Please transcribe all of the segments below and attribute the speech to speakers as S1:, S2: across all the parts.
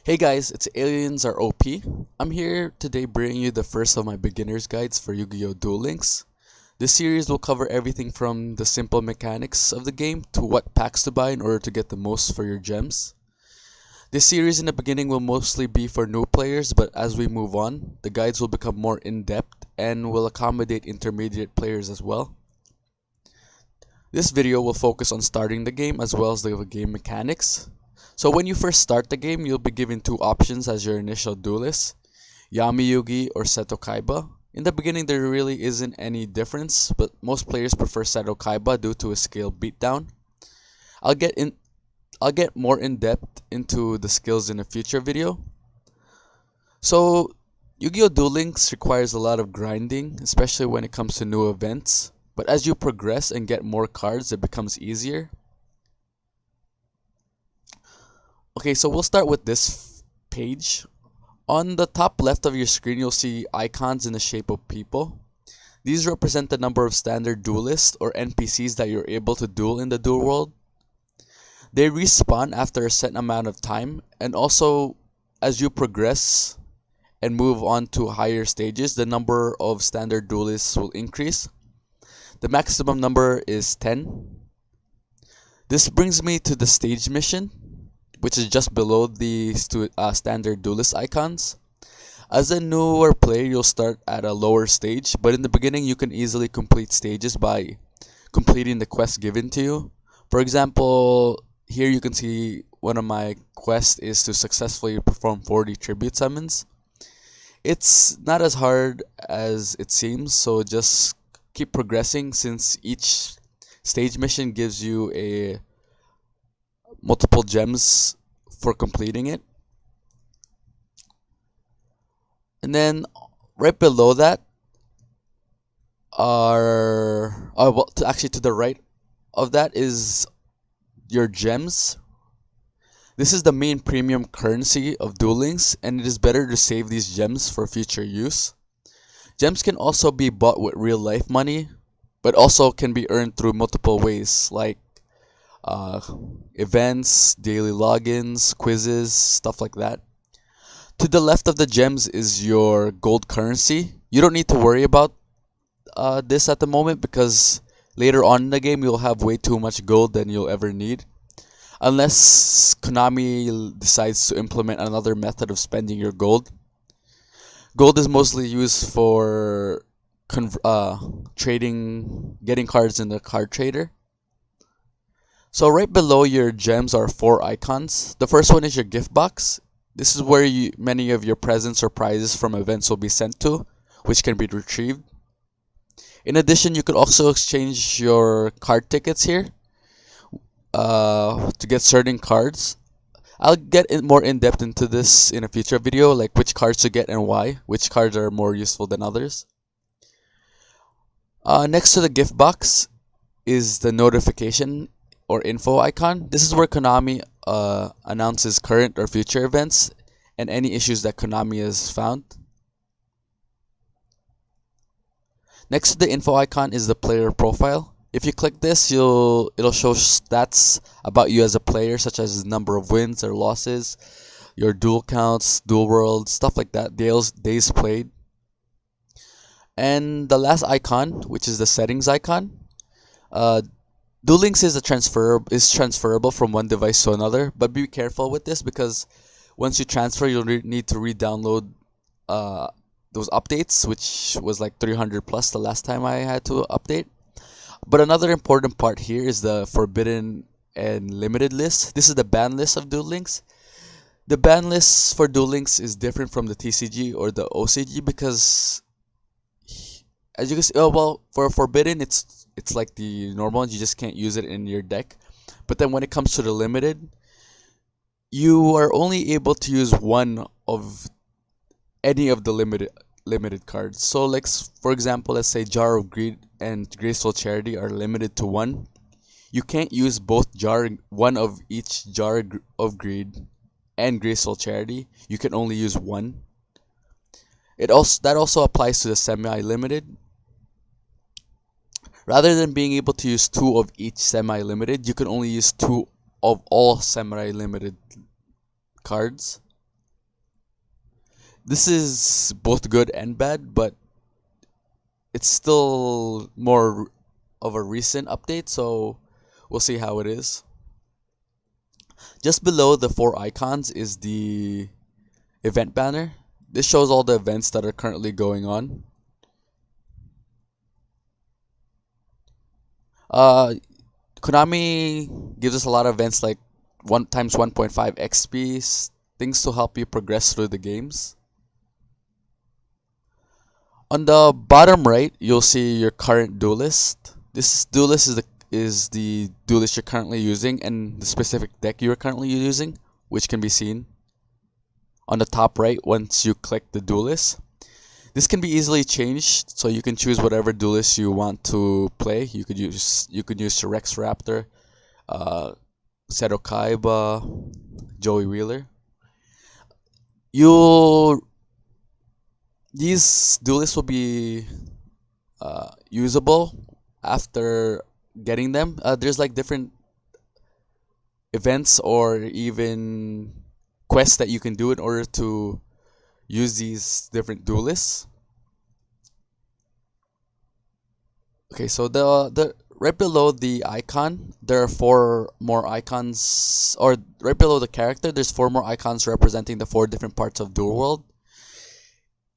S1: Hey guys, it's Aliens are OP. I'm here today bringing you the first of my beginner's guides for Yu-Gi-Oh! Duel Links. This series will cover everything from the simple mechanics of the game to what packs to buy in order to get the most for your gems. This series in the beginning will mostly be for new players, but as we move on, the guides will become more in-depth and will accommodate intermediate players as well. This video will focus on starting the game as well as the game mechanics. So when you first start the game, you'll be given two options as your initial duelist, Yami Yugi or Seto Kaiba. In the beginning there really isn't any difference, but most players prefer Seto Kaiba due to his skill beatdown. I'll get more in depth into the skills in a future video. So Yu-Gi-Oh! Duel Links requires a lot of grinding, especially when it comes to new events. But as you progress and get more cards, it becomes easier. Okay, so we'll start with this page. On the top left of your screen, you'll see icons in the shape of people. These represent the number of standard duelists or NPCs that you're able to duel in the duel world. They respawn after a set amount of time, and also as you progress and move on to higher stages, the number of standard duelists will increase. The maximum number is 10. This brings me to the stage mission, which is just below the standard duelist icons. As a newer player, you'll start at a lower stage, but in the beginning you can easily complete stages by completing the quest given to you. For example, here you can see one of my quests is to successfully perform 40 tribute summons. It's not as hard as it seems, so just keep progressing since each stage mission gives you a multiple gems for completing it. And then right below that actually to the right of that is your gems. This is the main premium currency of Duel Links, and it is better to save these gems for future use. Gems can also be bought with real life money, but also can be earned through multiple ways like events, daily logins, quizzes, stuff like that. To the left of the gems is your gold currency. You don't need to worry about this at the moment because later on in the game you'll have way too much gold than you'll ever need. Unless Konami decides to implement another method of spending your gold. Gold is mostly used for trading, getting cards in the card trader. So right below your gems are 4 icons. The first one is your gift box. This is where many of your presents or prizes from events will be sent to, which can be retrieved. In addition, you could also exchange your card tickets here to get certain cards. I'll get more in depth into this in a future video, like which cards to get and why, which cards are more useful than others. Next to the gift box is the notification or info icon. This is where Konami announces current or future events and any issues that Konami has found. Next to the info icon is the player profile. If you click this, it'll show stats about you as a player, such as number of wins or losses, your duel counts, duel worlds, stuff like that, days played. And the last icon, which is the settings icon, Duel Links is transferable from one device to another, but be careful with this because once you transfer, you'll need to re-download those updates, which was like 300 plus the last time I had to update. But another important part here is the forbidden and limited list. This is the ban list of Duel Links. The ban list for Duel Links is different from the TCG or the OCG because, as you can see, for forbidden, it's like the normal, you just can't use it in your deck. But then when it comes to the limited, you are only able to use one of any of the limited cards. So like for example, let's say Jar of Greed and Graceful Charity are limited to one. You can't use one of each Jar of Greed and Graceful Charity. You can only use one. That also applies to the semi-limited. Rather than being able to use 2 of each semi-limited, you can only use 2 of all semi-limited cards. This is both good and bad, but it's still more of a recent update, so we'll see how it is. Just below the four icons is the event banner. This shows all the events that are currently going on. Uh, Konami gives us a lot of events like 1 times 1.5 XP, things to help you progress through the games. On the bottom right, you'll see your current duelist. This duelist is the duelist you're currently using and the specific deck you're currently using, which can be seen on the top right once you click the duelist. This can be easily changed, so you can choose whatever duelist you want to play. You could use Rex Raptor, uh, Seto Kaiba, Joey Wheeler. You These duelists will be usable after getting them. There's like different events or even quests that you can do in order to use these different duelists. Okay, so the right below the icon, there are four more icons, or right below the character, there's four more icons representing the four different parts of Duel World.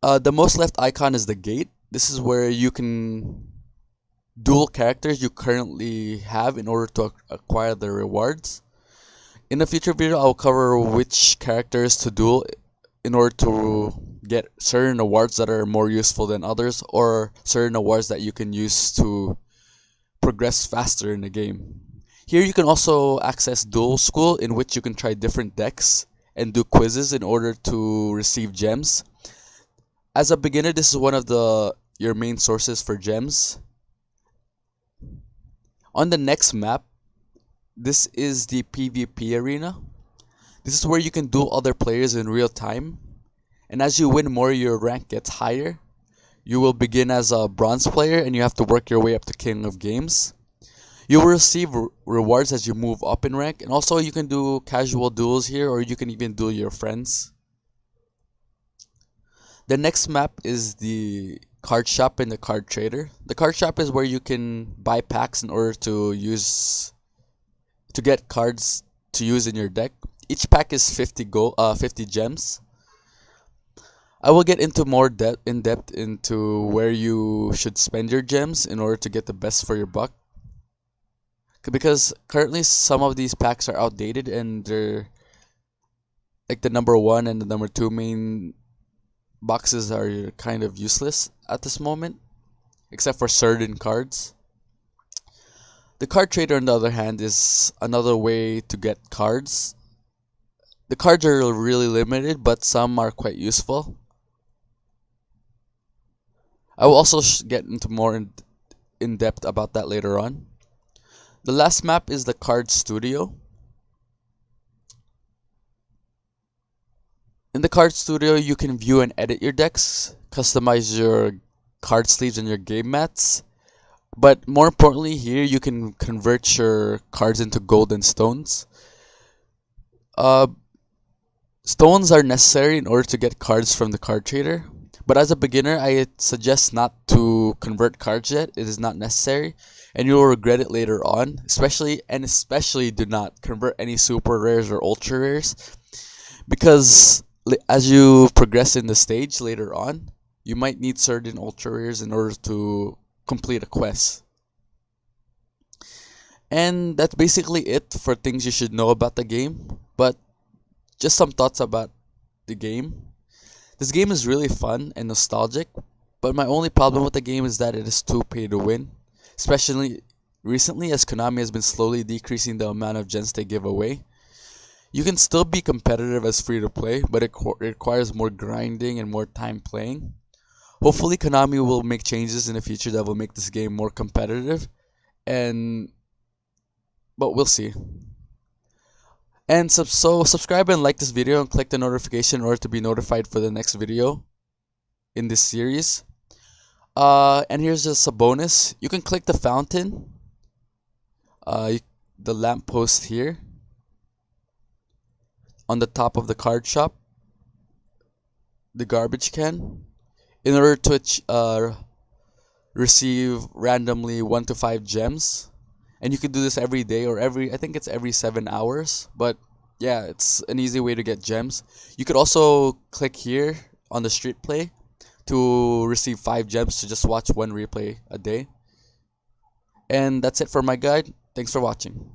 S1: The most left icon is the gate. This is where you can duel characters you currently have in order to acquire the rewards. In a future video, I'll cover which characters to duel in order to get certain awards that are more useful than others, or certain awards that you can use to progress faster in the game. Here you can also access Duel School, in which you can try different decks and do quizzes in order to receive gems. As a beginner, this is one of your main sources for gems. On the next map, this is the PvP arena. This is where you can duel other players in real time. And as you win more, your rank gets higher. You will begin as a bronze player and you have to work your way up to King of Games. You will receive rewards as you move up in rank. And also you can do casual duels here, or you can even duel your friends. The next map is the card shop and the card trader. The card shop is where you can buy packs in order to get cards to use in your deck. Each pack is 50 gems. I will get into more in depth into where you should spend your gems in order to get the best for your buck. Because currently some of these packs are outdated and they're like the number 1 and the number 2 main boxes are kind of useless at this moment, except for certain cards. The card trader, on the other hand, is another way to get cards. The cards are really limited, but some are quite useful. I will also get into more in depth about that later on. The last map is the card studio. In the card studio, you can view and edit your decks, customize your card sleeves and your game mats. But more importantly, here you can convert your cards into gold and stones. Stones are necessary in order to get cards from the card trader. But as a beginner, I suggest not to convert cards yet. It is not necessary, and you will regret it later on. Especially do not convert any super rares or ultra rares, because as you progress in the stage later on, you might need certain ultra rares in order to complete a quest. And that's basically it for things you should know about the game. But just some thoughts about the game. This game is really fun and nostalgic, but my only problem with the game is that it is too pay to win, especially recently as Konami has been slowly decreasing the amount of gems they give away. You can still be competitive as free to play, but it requires more grinding and more time playing. Hopefully Konami will make changes in the future that will make this game more competitive, but we'll see. And so subscribe and like this video and click the notification in order to be notified for the next video in this series. And here's just a bonus. You can click the fountain, the lamppost here on the top of the card shop. the garbage can in order to receive randomly 1 to 5 gems. And you could do this every day or I think it's every 7 hours. But yeah, it's an easy way to get gems. You could also click here on the street play to receive 5 gems to just watch one replay a day. And that's it for my guide. Thanks for watching.